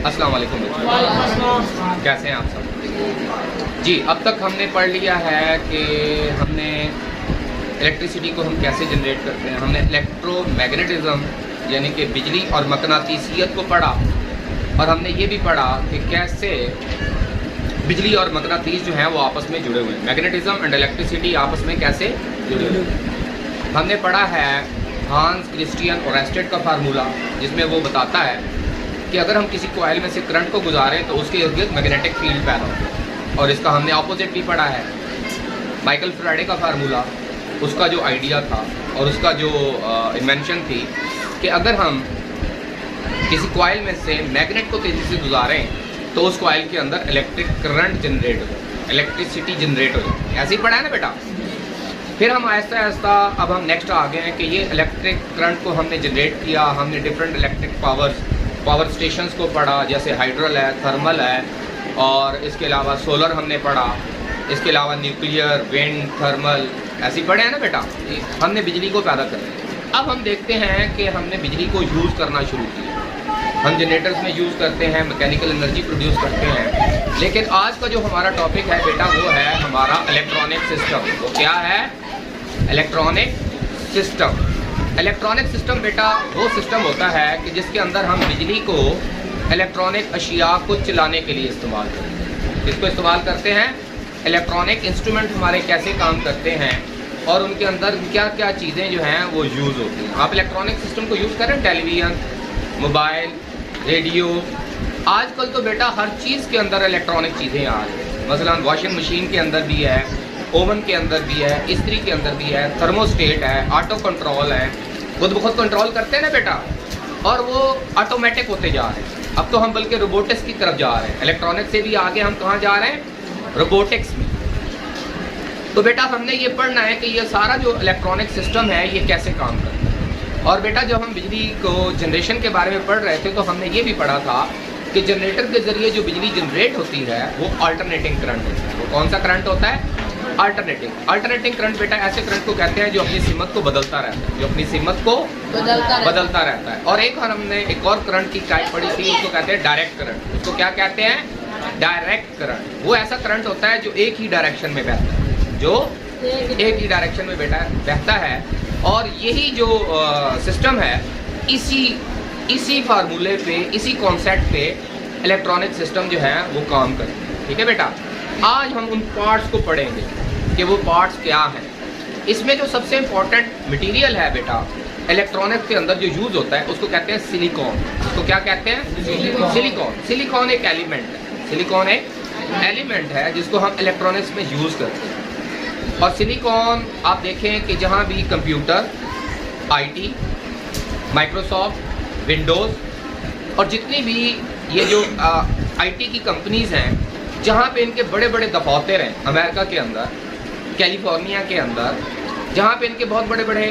अस्सलाम वालेकुम बच्चों, कैसे हैं आप सब? जी, अब तक हमने पढ़ लिया है कि हमने इलेक्ट्रिसिटी को हम कैसे जनरेट करते हैं। हमने इलेक्ट्रोमैग्नेटिज्म यानी कि बिजली और मकनातीसियत को पढ़ा, और हमने ये भी पढ़ा कि कैसे बिजली और मकनातीस जो हैं वो आपस में जुड़े हुए हैं। मैग्नेटिज्म एंड इलेक्ट्रिसिटी आपस में कैसे जुड़े हुए हैं। हमने पढ़ा है हांस क्रिस्टियन ओरेस्टेड का फार्मूला, जिसमें वो बताता है कि अगर हम किसी कॉइल में से करंट को गुजारें तो उसके इर्द गिर्द मैग्नेटिक फील्ड पैदा होता है। और इसका हमने ऑपोजिट भी पढ़ा है, माइकल फैराडे का फार्मूला, उसका जो आइडिया था और उसका जो इन्वेंशन थी कि अगर हम किसी कॉइल में से मैग्नेट को तेज़ी से गुजारें तो उस कॉइल के अंदर इलेक्ट्रिक करंट जनरेट हो जाए, इलेक्ट्रिसिटी जनरेट हो जाए। ऐसे ही पढ़ा है ना बेटा। फिर हम आहिस्ता आहिस्ता अब हम नेक्स्ट आ गए हैं कि ये इलेक्ट्रिक करंट को हमने जनरेट किया। हमने डिफरेंट इलेक्ट्रिक पावर स्टेशंस को पढ़ा, जैसे हाइड्रल है, थर्मल है, और इसके अलावा सोलर हमने पढ़ा, इसके अलावा न्यूक्लियर, विंड, थर्मल, ऐसे ही पढ़े हैं ना बेटा। हमने बिजली को पैदा कर दिया। अब हम देखते हैं कि हमने बिजली को यूज़ करना शुरू किया। हम जनरेटर्स में यूज़ करते हैं, मैकेनिकल एनर्जी प्रोड्यूस करते हैं। लेकिन आज का जो हमारा टॉपिक है बेटा वो है हमारा इलेक्ट्रॉनिक सिस्टम। वो क्या है? Electronic system. इलेक्ट्रॉनिक सिस्टम बेटा वो सिस्टम होता है कि जिसके अंदर हम बिजली को इलेक्ट्रॉनिक अशिया को चलाने के लिए इस्तेमाल करते हैं। इसको इस्तेमाल करते हैं, इलेक्ट्रॉनिक इंस्ट्रूमेंट हमारे कैसे काम करते हैं और उनके अंदर क्या क्या चीज़ें जो हैं वो यूज़ होती हैं। आप इलेक्ट्रॉनिक सिस्टम को यूज़ करें, टेलीविज़न, मोबाइल, रेडियो। आजकल तो बेटा हर चीज़ के अंदर इलेक्ट्रॉनिक चीज़ें आ रही हैं। मसलन वॉशिंग मशीन के अंदर भी है, ओवन के अंदर भी है, इस्त्री के अंदर भी है, थर्मोस्टेट है, ऑटो कंट्रोल है, खुद ब खुद कंट्रोल करते हैं ना बेटा, और वो ऑटोमेटिक होते जा रहे हैं। अब तो हम बल्कि रोबोटिक्स की तरफ जा रहे हैं। इलेक्ट्रॉनिक से भी आगे हम कहाँ जा रहे हैं? रोबोटिक्स में। तो बेटा हमने ये पढ़ना है कि ये सारा जो इलेक्ट्रॉनिक सिस्टम है ये कैसे काम करता है। और बेटा जब हम बिजली को जनरेशन के बारे में पढ़ रहे थे तो हमने ये भी पढ़ा था कि जनरेटर के ज़रिए जो बिजली जनरेट होती है वो अल्टरनेटिंग करंट होता है। वो कौन सा करंट होता है? अल्टरनेटिंग करंट बेटा ऐसे करंट को कहते हैं जो अपनी सीमत को बदलता रहता है, जो अपनी सीमत को बदलता रहता है। और हमने एक और करंट की टाइप पढ़ी थी, उसको कहते हैं डायरेक्ट करंट। उसको क्या कहते हैं? Direct current. वो ऐसा करंट होता है जो एक ही डायरेक्शन में बहता है, जो एक ही डायरेक्शन में बेटा बहता है। और यही जो सिस्टम है, इसी फार्मूले पे, इसी कॉन्सेप्ट पे इलेक्ट्रॉनिक सिस्टम जो है वो काम करते हैं। ठीक है बेटा। आज हम उन पार्ट्स को पढ़ेंगे कि वो पार्ट्स क्या हैं। इसमें जो सबसे इम्पोर्टेंट मटेरियल है बेटा इलेक्ट्रॉनिक्स के अंदर जो यूज़ होता है उसको कहते हैं सिलिकॉन। उसको क्या कहते हैं? सिलिकॉन। सिलिकॉन एक एलिमेंट है। सिलिकॉन एक एलिमेंट है जिसको हम इलेक्ट्रॉनिक्स में यूज़ करते हैं। और सिलिकॉन आप देखें कि जहाँ भी कंप्यूटर, आईटी, माइक्रोसॉफ्ट, विंडोज़ और जितनी भी ये जो आईटी की कंपनीज़ हैं, जहाँ पे इनके बड़े बड़े दफातर हैं अमेरिका के अंदर, कैलिफोर्निया के अंदर, जहाँ पे इनके बहुत बड़े बड़े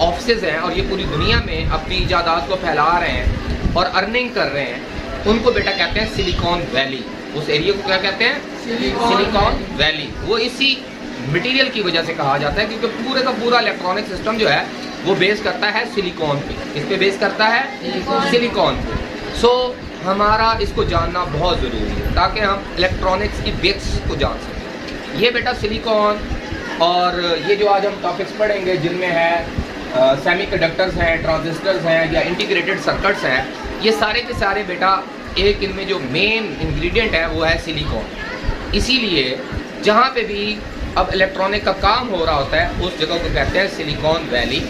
ऑफिसेज हैं और ये पूरी दुनिया में अपनी इजादात को फैला रहे हैं और अर्निंग कर रहे हैं, उनको बेटा कहते हैं सिलिकॉन वैली। उस एरिया को क्या कहते हैं? Silicon valley. वो इसी मटेरियल की वजह से कहा जाता है क्योंकि पूरे का पूरा इलेक्ट्रॉनिक सिस्टम जो है वो बेस करता है सिलिकॉन पे। किस पे बेस करता है? सिलिकॉन पे। सो हमारा इसको जानना बहुत ज़रूरी है ताकि हम इलेक्ट्रॉनिक्स की बेसिक्स को जान सकें। ये बेटा सिलिकॉन, और ये जो आज हम टॉपिक्स पढ़ेंगे जिनमें है सेमीकंडक्टर्स हैं, ट्रांजिस्टर्स हैं या इंटीग्रेटेड सर्किट्स हैं, ये सारे के सारे बेटा एक इनमें जो मेन इंग्रेडिएंट है वो है सिलिकॉन। इसीलिए जहाँ पे भी अब इलेक्ट्रॉनिक का काम हो रहा होता है उस जगह को कहते हैं सिलिकॉन वैली।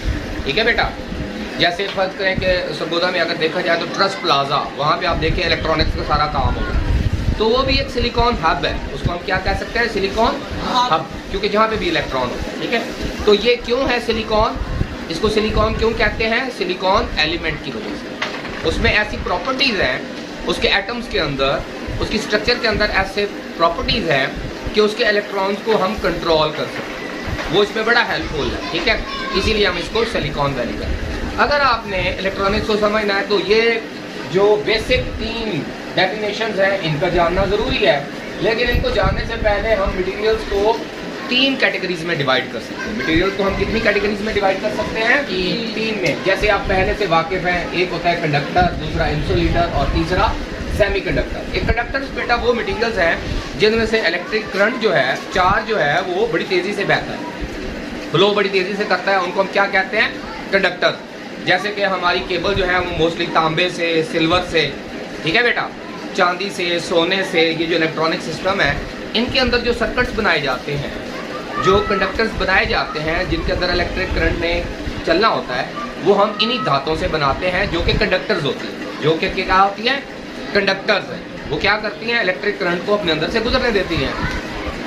ठीक है बेटा। जैसे फर्ज करें कि सरगोदा में अगर देखा जाए तो ट्रस्ट प्लाजा, वहाँ पे आप देखें इलेक्ट्रॉनिक्स का सारा काम हो रहा है, तो वो भी एक सिलिकॉन हब है। उसको हम क्या कह सकते हैं? सिलिकॉन हब, क्योंकि जहाँ पे भी इलेक्ट्रॉन होता है। ठीक है। तो ये क्यों है सिलिकॉन? इसको सिलिकॉन क्यों कहते हैं? सिलिकॉन एलिमेंट की वजह से। उसमें ऐसी प्रॉपर्टीज़ हैं, उसके एटम्स के अंदर, उसकी स्ट्रक्चर के अंदर ऐसे प्रॉपर्टीज़ हैं कि उसके इलेक्ट्रॉन्स को हम कंट्रोल कर सकते हैं। वो इसमें बड़ा हेल्पफुल है। ठीक है। इसीलिए हम इसको सिलिकॉन वैली कहते हैं। अगर आपने इलेक्ट्रॉनिक्स को समझना है तो ये जो बेसिक 3 डेफिनेशंस हैं इनका जानना ज़रूरी है। लेकिन इनको जानने से पहले हम मटेरियल्स को तीन कैटेगरीज में डिवाइड कर सकते हैं। मटेरियल को हम कितनी कैटेगरीज में डिवाइड कर सकते हैं? तीन में। जैसे आप पहले से वाकिफ हैं, एक होता है कंडक्टर, दूसरा इंसुलेटर और तीसरा सेमी कंडक्टर। एक कंडक्टर्स बेटा वो मटेरियल्स हैं जिनमें से इलेक्ट्रिक करंट जो है, चार्ज जो है वो बड़ी तेज़ी से बहता है, फ्लो बड़ी तेज़ी से करता है, उनको हम क्या कहते हैं? कंडक्टर। जैसे कि हमारी केबल जो है वो मोस्टली तांबे से, सिल्वर से, ठीक है बेटा, चांदी से, सोने से, ये जो इलेक्ट्रॉनिक सिस्टम है इनके अंदर जो सर्किट्स बनाए जाते हैं, जो कंडक्टर्स बनाए जाते हैं जिनके अंदर इलेक्ट्रिक करंट ने चलना होता है, वो हम इन्हीं धातों से बनाते हैं जो कि कंडक्टर्स होती हैं। जो कि क्या होती हैं? कंडक्टर्स है। वो क्या करती हैं? इलेक्ट्रिक करंट को अपने अंदर से गुजरने देती हैं।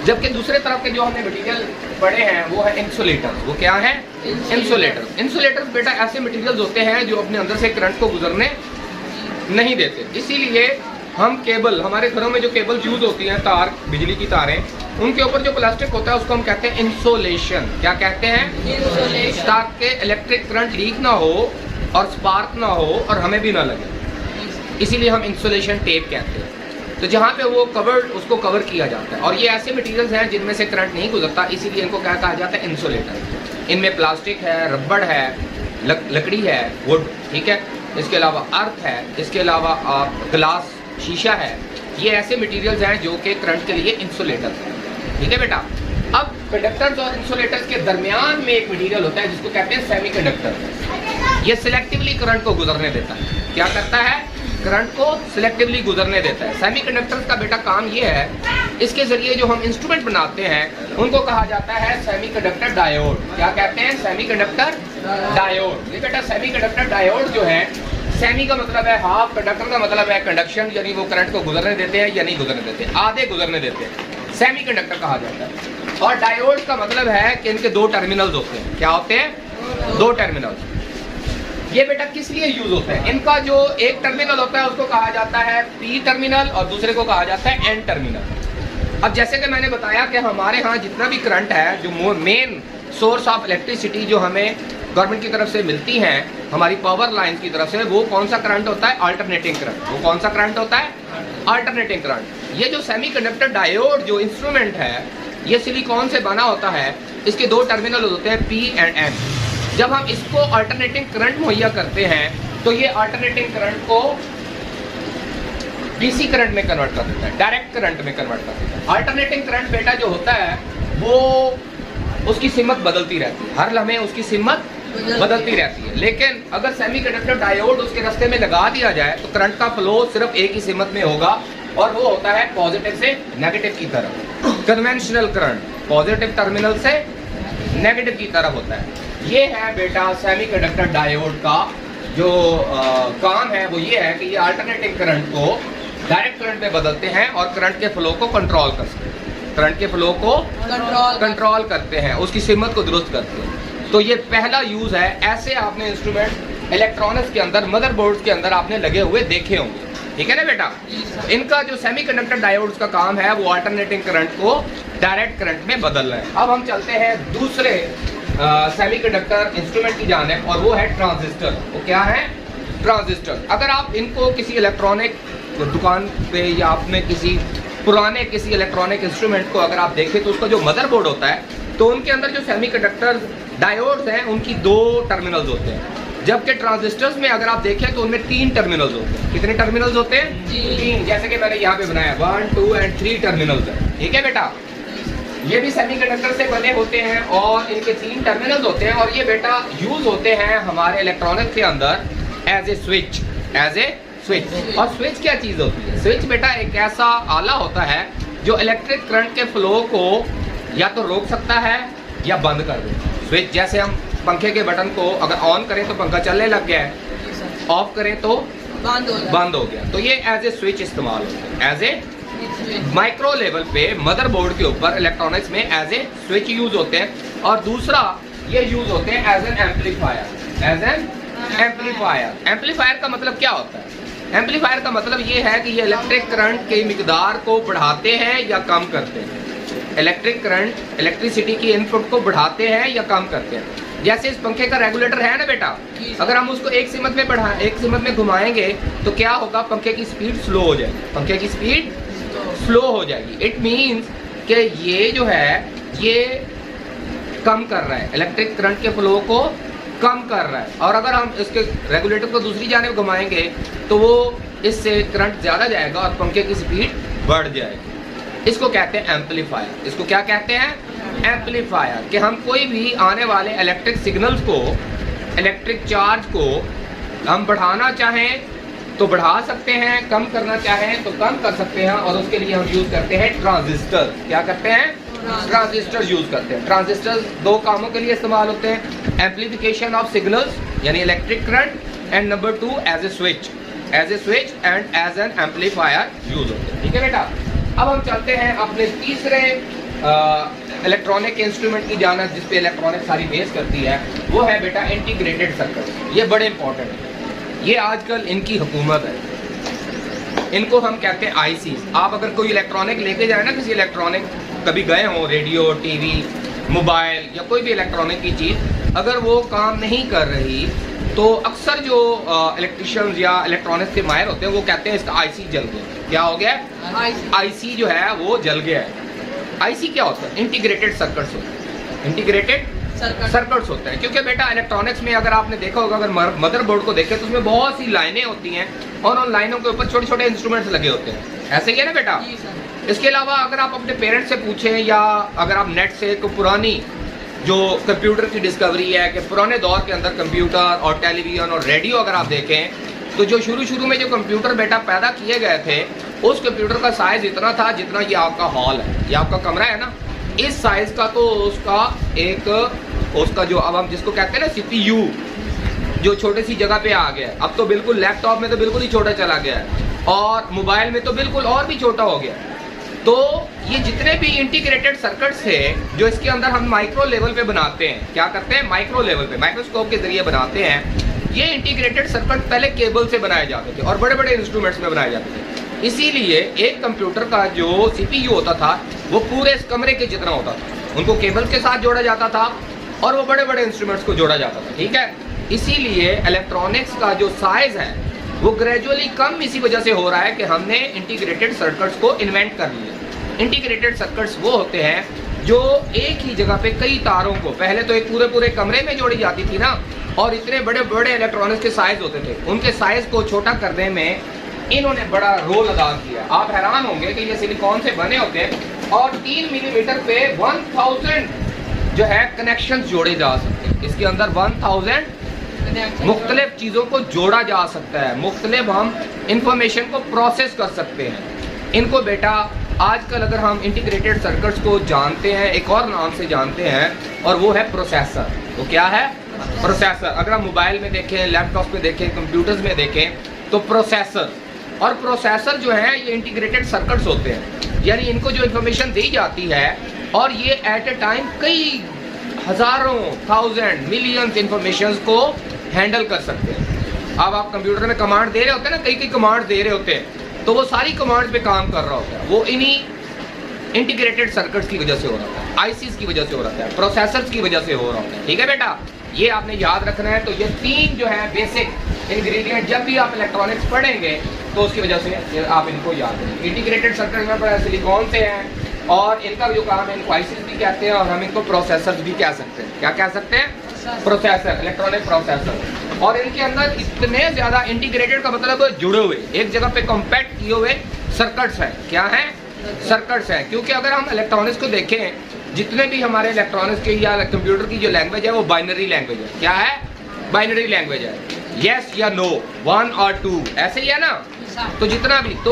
जबकि दूसरे तरफ के जो हमने मटेरियल पढ़े हैं वो है इंसुलेटर। वो क्या है? इंसुलेटर। इंसुलेटर बेटा ऐसे मटेरियल्स होते हैं जो अपने अंदर से करंट को गुजरने नहीं देते। इसीलिए हम केबल, हमारे घरों में जो केबल यूज होती हैं, तार, बिजली की तारें, उनके ऊपर जो प्लास्टिक होता है उसको हम कहते हैं इंसुलेशन। क्या कहते हैं? इंसुलेशन। ताकि इलेक्ट्रिक करंट लीक ना हो और स्पार्क ना हो और हमें भी ना लगे, इसीलिए हम इंसुलेशन टेप कहते हैं। तो जहाँ पे वो कवर्ड, उसको कवर किया जाता है। और ये ऐसे मटेरियल्स हैं जिनमें से करंट नहीं गुजरता, इसीलिए इनको क्या कहा जाता है? इंसुलेटर। इनमें प्लास्टिक है, रबड़ है, लकड़ी है, वुड, ठीक है, इसके अलावा अर्थ है, इसके अलावा ग्लास, शीशा है। ये ऐसे मटेरियल्स हैं जो कि करंट के लिए इंसुलेटर है, ठीक है बेटा। अब कंडक्टर्स और इंसुलेटर्स के दरमियान में एक मटेरियल होता है जिसको कहते हैं सेमी कंडक्टर। ये सिलेक्टिवली करंट को गुजरने देता है। क्या करता है? करंट को सिलेक्टिवली गुजरने देता है। सेमी कंडक्टर्स का बेटा काम ये है, इसके जरिए जो हम इंस्ट्रूमेंट बनाते हैं उनको कहा जाता है सेमी कंडक्टर डायोड। क्या कहते हैं? Semi conductor diode. ये बेटा सेमी कंडक्टर डायोड जो है, सेमी का मतलब है हाफ, कंडक्टर का मतलब है कंडक्शन, यानी वो करंट को गुजरने देते हैं या नहीं गुजरने देते, आधे गुजरने देते हैं, सेमी कंडक्टर कहा जाता है। और डायोड का मतलब है कि इनके दो टर्मिनल्स होते हैं। क्या होते हैं? दो टर्मिनल्स। ये बेटा किस लिए यूज होता है? इनका जो एक टर्मिनल होता है उसको कहा जाता है पी टर्मिनल और दूसरे को कहा जाता है एन टर्मिनल। अब जैसे कि मैंने बताया कि हमारे यहाँ जितना भी करंट है, जो मेन सोर्स ऑफ इलेक्ट्रिसिटी जो हमें गवर्नमेंट की तरफ से मिलती हैं, हमारी पावर लाइन की तरफ से, वो कौन सा करंट होता है? Alternating current. वो कौन सा करंट होता है? Alternating current. ये जो सेमीकंडक्टर डायोड जो इंस्ट्रूमेंट है, ये सिलिकॉन से बना होता है। इसके दो टर्मिनल होते हैं पी एंड एन। जब हम इसको अल्टरनेटिंग करंट मुहैया करते हैं तो ये अल्टरनेटिंग करंट को डीसी करंट में कन्वर्ट कर देता है, डायरेक्ट करंट में कन्वर्ट कर देता है। अल्टरनेटिंग करंट बेटा जो होता है वो उसकी सिमत बदलती रहती है, हर लम्हे उसकी सिमत बदलती रहती है। लेकिन अगर सेमीकंडक्टर डायोड उसके रास्ते में लगा दिया जाए तो करंट का फ्लो सिर्फ एक ही सिमत में होगा और वो होता है पॉजिटिव से नेगेटिव की तरफ। कन्वेंशनल करंट पॉजिटिव टर्मिनल से नेगेटिव की तरफ होता है। ये है बेटा सेमीकंडक्टर डायोड का जो काम है, वो ये है कि ये अल्टरनेटिंग करंट को डायरेक्ट करंट में बदलते हैं और करंट के फ्लो को कंट्रोल कर सकते हैं, करंट के फ्लो को कंट्रोल करते हैं, उसकी सिमत को दुरुस्त करते हैं। तो ये पहला यूज है। ऐसे आपने इंस्ट्रूमेंट इलेक्ट्रॉनिक्स के अंदर, मदरबोर्ड्स के अंदर आपने लगे हुए देखे होंगे, ठीक है ना बेटा। इनका जो सेमीकंडक्टर डायोड्स का काम है वो अल्टरनेटिंग करंट को डायरेक्ट करंट में बदलना है। अब हम चलते हैं दूसरे सेमीकंडक्टर इंस्ट्रूमेंट की जानिब और वो है ट्रांजिस्टर। वो क्या है? ट्रांजिस्टर। अगर आप इनको किसी इलेक्ट्रॉनिक दुकान पे या आपने किसी पुराने किसी इलेक्ट्रॉनिक इंस्ट्रूमेंट को अगर आप देखें तो उसका जो मदरबोर्ड होता है तो उनके अंदर जो सेमीकंडक्टर डायोड्स हैं उनकी दो टर्मिनल्स होते हैं, जबकि ट्रांजिस्टर्स में अगर आप देखें तो उनमें तीन टर्मिनल्स होते हैं। कितने टर्मिनल्स होते हैं? तीन। जैसे कि मैंने यहाँ पे बनाया 1, 2 एंड 3 टर्मिनल्स है, ठीक है बेटा। ये भी सेमीकंडक्टर से बने होते हैं और इनके तीन टर्मिनल्स होते हैं और ये बेटा यूज होते हैं हमारे इलेक्ट्रॉनिक्स के अंदर as a switch, as a switch. और स्विच क्या चीज होती है? स्विच बेटा एक ऐसा आला होता है जो इलेक्ट्रिक करंट के फ्लो को या तो रोक सकता है या बंद कर देता है। स्विच जैसे हम पंखे के बटन को अगर ऑन करें तो पंखा चलने लग गया है, ऑफ करें तो बंद हो गया। तो ये एज ए स्विच इस्तेमाल होता है, एज ए माइक्रो लेवल पे मदरबोर्ड के ऊपर इलेक्ट्रॉनिक्स में एज ए स्विच यूज होते हैं। और दूसरा ये यूज होते हैं as an amplifier, as an amplifier. Amplifier का मतलब क्या होता है? एम्पलीफायर का मतलब ये है कि ये इलेक्ट्रिक करंट की मिकदार को बढ़ाते हैं या कम करते हैं। इलेक्ट्रिक करंट, इलेक्ट्रिसिटी की इनपुट को बढ़ाते हैं या कम करते हैं। जैसे इस पंखे का रेगुलेटर है ना बेटा, अगर हम उसको एक सिमत में घुमाएंगे तो क्या होगा? पंखे की स्पीड स्लो हो जाएगी, पंखे की स्पीड स्लो हो जाएगी। इट मीन्स कि ये जो है ये कम कर रहा है, इलेक्ट्रिक करंट के फ्लो को कम कर रहा है। और अगर हम इसके रेगुलेटर को दूसरी जानिब घुमाएंगे तो वो इससे करंट ज़्यादा जाएगा और पंखे की स्पीड बढ़ जाएगी। इसको कहते हैं एम्पलीफायर। इसको क्या कहते हैं? एम्पलीफायर। कि हम कोई भी आने वाले इलेक्ट्रिक सिग्नल्स को, इलेक्ट्रिक चार्ज को हम बढ़ाना चाहें तो बढ़ा सकते हैं, कम करना चाहें तो कम कर सकते हैं। और उसके लिए हम यूज़ करते हैं ट्रांजिस्टर। क्या करते हैं? ट्रांजिस्टर यूज़ करते हैं। ट्रांजिस्टर दो कामों के लिए इस्तेमाल होते हैं, एम्पलीफिकेशन ऑफ सिग्नल्स यानी electric current, and number 2 as a switch and as an amplifier use होते हैं। ठीक है बेटा, अब हम चलते हैं अपने तीसरे इलेक्ट्रॉनिक इंस्ट्रूमेंट की जानब जिस पे इलेक्ट्रॉनिक सारी बेस करती है, वो है बेटा इंटीग्रेटेड सर्किट। ये बड़े इंपॉर्टेंट है, ये आजकल इनकी हुकूमत है। इनको हम कहते हैं आईसी। आप अगर कोई इलेक्ट्रॉनिक लेके जाए ना, किसी इलेक्ट्रॉनिक कभी गए हों, रेडियो, टीवी, मोबाइल या कोई भी इलेक्ट्रॉनिक की चीज़ अगर वो काम नहीं कर रही तो अक्सर जो इलेक्ट्रिशियंस या इलेक्ट्रॉनिक्स के माहिर होते हैं वो कहते हैं इसका आईसी जल गया। क्या हो गया? आईसी जो है वो जल गया है। आईसी क्या होता है? इंटीग्रेटेड सर्किट्स होते हैं। इंटीग्रेटेड सर्किट्स होते हैं क्योंकि बेटा इलेक्ट्रॉनिक्स में अगर आपने देखा होगा, अगर मदरबोर्ड को देखें तो उसमें बहुत सी लाइनें होती हैं और उन लाइनों के ऊपर छोटे छोटे इंस्ट्रूमेंट्स लगे होते हैं। ऐसे ही है ना बेटा? इसके अलावा अगर आप अपने पेरेंट्स से पूछें या अगर आप नेट से एक पुरानी जो कंप्यूटर की डिस्कवरी है कि पुराने दौर के अंदर कंप्यूटर और टेलीविज़न और रेडियो अगर आप देखें तो जो शुरू में जो कंप्यूटर बेटा पैदा किए गए थे, उस कंप्यूटर का साइज़ इतना था जितना ये आपका हॉल है, ये आपका कमरा है ना, इस साइज़ का। तो उसका जो अब हम जिसको कहते हैं ना CPU, जो छोटी सी जगह पे आ गया है। अब तो बिल्कुल लैपटॉप में तो बिल्कुल ही छोटा चला गया है और मोबाइल में तो बिल्कुल और भी छोटा हो गया है। तो ये जितने भी इंटीग्रेटेड सर्किट्स थे जो इसके अंदर हम माइक्रो लेवल पे बनाते हैं, क्या करते हैं? माइक्रो लेवल पे माइक्रोस्कोप के जरिए बनाते हैं। ये इंटीग्रेटेड सर्किट पहले केबल से बनाए जाते थे और बड़े बड़े इंस्ट्रूमेंट्स में बनाए जाते थे। इसीलिए एक कंप्यूटर का जो CPU होता था वो पूरे इस कमरे के जितना होता था, उनको केबल के साथ जोड़ा जाता था और वो बड़े बड़े इंस्ट्रूमेंट्स को जोड़ा जाता था। ठीक है, इसीलिए इलेक्ट्रॉनिक्स का जो साइज है वो ग्रेजुअली कम इसी वजह से हो रहा है कि हमने इंटीग्रेटेड सर्किट्स को इन्वेंट कर लिया। इंटीग्रेटेड सर्किट्स वो होते हैं जो एक ही जगह पे कई तारों को, पहले तो एक पूरे कमरे में जोड़ी जाती थी ना, और इतने बड़े बड़े इलेक्ट्रॉनिक्स के साइज होते थे, उनके साइज को छोटा करने में इन्होंने बड़ा रोल अदा किया। आप हैरान होंगे कि ये सिलिकॉन से बने होते हैं और 3 मिलीमीटर पे 1000 जो है कनेक्शंस जोड़े जा सकते हैं। इसके अंदर 1000 मुख्तलिफ चीज़ों को जोड़ा जा सकता है, मुख्तलिफ हम इंफॉर्मेशन को प्रोसेस कर सकते हैं। इनको बेटा आजकल अगर हम इंटीग्रेटेड सर्किट्स को जानते हैं, एक और नाम से जानते हैं और वो है प्रोसेसर। वो क्या है? प्रोसेसर। अगर हम मोबाइल में देखें, लैपटॉप में देखें, कंप्यूटर्स में देखें तो प्रोसेसर और प्रोसेसर जो है ये इंटीग्रेटेड सर्किट्स होते हैं, यानी इनको जो इंफॉर्मेशन दी जाती है और ये एट ए टाइम कई हज़ारों, थाउजेंड, मिलियंस इंफॉर्मेशन को हैंडल कर सकते हैं। अब आप कंप्यूटर में कमांड दे रहे होते हैं ना, कई कमांड दे रहे होते हैं, तो वो सारी कमांड पे काम कर रहा होता है, वो इन्हीं इंटीग्रेटेड सर्किट्स की वजह से हो रहा है, आईसीज की वजह से हो रहा है, प्रोसेसर्स की वजह से हो रहा होता है। ठीक है बेटा, ये आपने याद रखना है। तो ये 3 जो है बेसिक इंग्रेडिएंट जब भी आप इलेक्ट्रॉनिक्स पढ़ेंगे तो उसकी वजह से आप इनको याद करेंगे। इंटीग्रेटेड सर्किट में पढ़ा सिलिकॉन से हैं और इनका जो काम है इनको आईसीज भी कहते हैं और हम इनको प्रोसेसर्स भी कह सकते हैं। क्या कह सकते हैं? Processor, electronic processor. और इनके अंदर इतने ज़्यादा इंटीग्रेटेड का मतलब जुड़े हुए, एक जगह पे कॉम्पैक्ट किए हुए सर्किट्स हैं। क्या है? सर्किट्स हैं। क्योंकि अगर हम इलेक्ट्रॉनिक्स को देखें, जितने भी हमारे इलेक्ट्रॉनिक्स के या कंप्यूटर की जो लैंग्वेज है वो बाइनरी लैंग्वेज है। क्या है? बाइनरी लैंग्वेज है, यस या नो, 1 और 2, ऐसे ही है ना। तो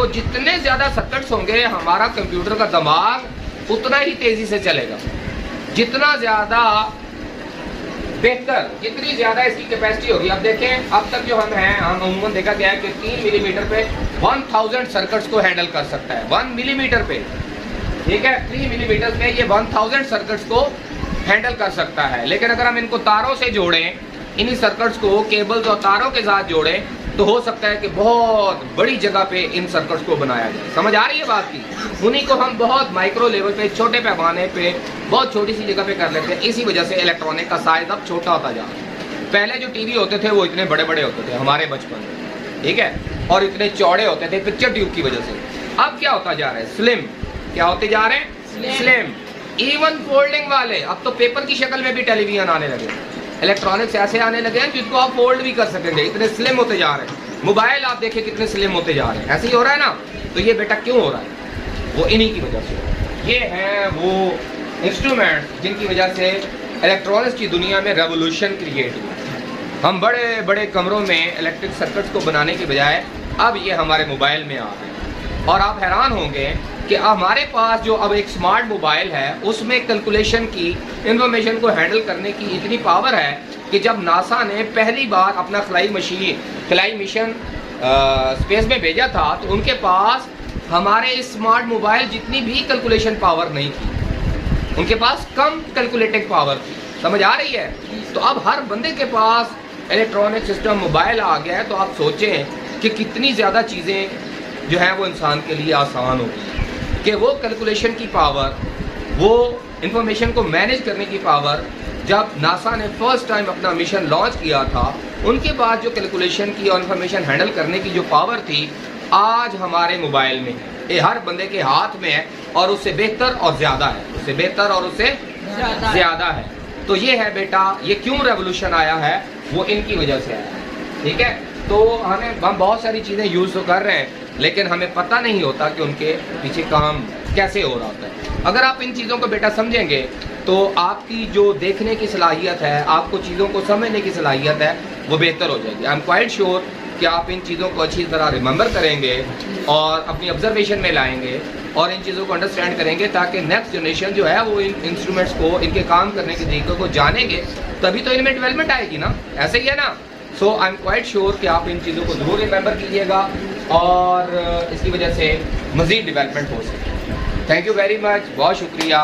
जितने ज़्यादा सर्किट्स होंगे हमारा कंप्यूटर का दिमाग उतना ही तेज़ी से चलेगा, जितना ज़्यादा बेहतर, जितनी ज़्यादा इसकी कैपेसिटी होगी। अब देखें, अब तक जो हम अमूमन देखा गया है कि 3 मिलीमीटर पे 1000 सर्किट्स को हैंडल कर सकता है। 1 मिलीमीटर पे, ठीक है, 3 मिलीमीटर पे ये 1000 सर्किट्स को हैंडल कर सकता है। लेकिन अगर हम इनको तारों से जोड़ें, इन्हीं सर्किट्स को केबल्स और तारों के साथ जोड़ें, तो हो सकता है कि बहुत बड़ी जगह पे इन सर्किट्स को बनाया जाए। समझ आ रही है बात की? उन्हीं को हम बहुत माइक्रो लेवल पे, छोटे पैमाने पे, बहुत छोटी सी जगह पे कर लेते हैं। इसी वजह से इलेक्ट्रॉनिक का साइज अब छोटा होता जा रहा है। पहले जो टीवी होते थे वो इतने बड़े बड़े होते थे हमारे बचपन में, ठीक है, और इतने चौड़े होते थे पिक्चर ट्यूब की वजह से। अब क्या होता जा रहा है? स्लिम। क्या होते जा रहे हैं? स्लिम। इवन फोल्डिंग वाले, अब तो पेपर की शक्ल में भी टेलीविजन आने लगे, इलेक्ट्रॉनिक्स ऐसे आने लगे हैं जिसको आप फोल्ड भी कर सकेंगे, इतने स्लिम होते जा रहे हैं। मोबाइल आप देखिए कितने स्लिम होते जा रहे हैं, ऐसे ही हो रहा है ना। तो ये बेटा क्यों हो रहा है? वो इन्हीं की वजह से। ये हैं वो इंस्ट्रूमेंट जिनकी वजह से इलेक्ट्रॉनिक्स की दुनिया में रेवोल्यूशन क्रिएट हुआ। हम बड़े बड़े कमरों में इलेक्ट्रिक सर्किट्स को बनाने की बजाय अब ये हमारे मोबाइल में आ गए। और आप हैरान होंगे कि हमारे पास जो अब एक स्मार्ट मोबाइल है उसमें कैलकुलेशन की, इंफॉर्मेशन को हैंडल करने की इतनी पावर है कि जब नासा ने पहली बार अपना खलाई मिशन स्पेस में भेजा था तो उनके पास हमारे इस स्मार्ट मोबाइल जितनी भी कैलकुलेशन पावर नहीं थी, उनके पास कम कैलकुलेटिंग पावर थी। समझ आ रही है? तो अब हर बंदे के पास इलेक्ट्रॉनिक सिस्टम मोबाइल आ गया है, तो आप सोचें कि कितनी ज़्यादा चीज़ें जो हैं वो इंसान के लिए आसान हो गई कि वो कैलकुलेशन की पावर, वो इंफॉर्मेशन को मैनेज करने की पावर, जब नासा ने फर्स्ट टाइम अपना मिशन लॉन्च किया था उनके बाद जो कैलकुलेशन की और इंफॉर्मेशन हैंडल करने की जो पावर थी आज हमारे मोबाइल में है। ये हर बंदे के हाथ में है और उससे बेहतर और ज़्यादा है, उससे बेहतर और उससे ज़्यादा है। तो ये है बेटा, ये क्यों रेवोल्यूशन आया है, वो इनकी वजह से आया है। ठीक है, तो हम बहुत सारी चीज़ें यूज़ तो कर रहे हैं लेकिन हमें पता नहीं होता कि उनके पीछे काम कैसे हो रहा होता है। अगर आप इन चीज़ों को बेटा समझेंगे तो आपकी जो देखने की सलाहियत है, आपको चीज़ों को समझने की सलाहियत है, वो बेहतर हो जाएगी। आई एम क्वाइट श्योर कि आप इन चीज़ों को अच्छी तरह रिमेंबर करेंगे और अपनी ऑब्जर्वेशन में लाएंगे और इन चीज़ों को अंडरस्टैंड करेंगे ताकि नेक्स्ट जनरेशन जो है वो इन इंस्ट्रूमेंट्स को, इनके काम करने के तरीक़ों को जानेंगे, तभी तो इनमें डेवलपमेंट आएगी ना। ऐसे ही है ना। सो आई एम क्वाइट श्योर कि आप इन चीज़ों को ज़रूर रिमेंबर कीजिएगा और इसकी वजह से मज़ीद डेवलपमेंट हो सके। थैंक यू वेरी मच, बहुत शुक्रिया।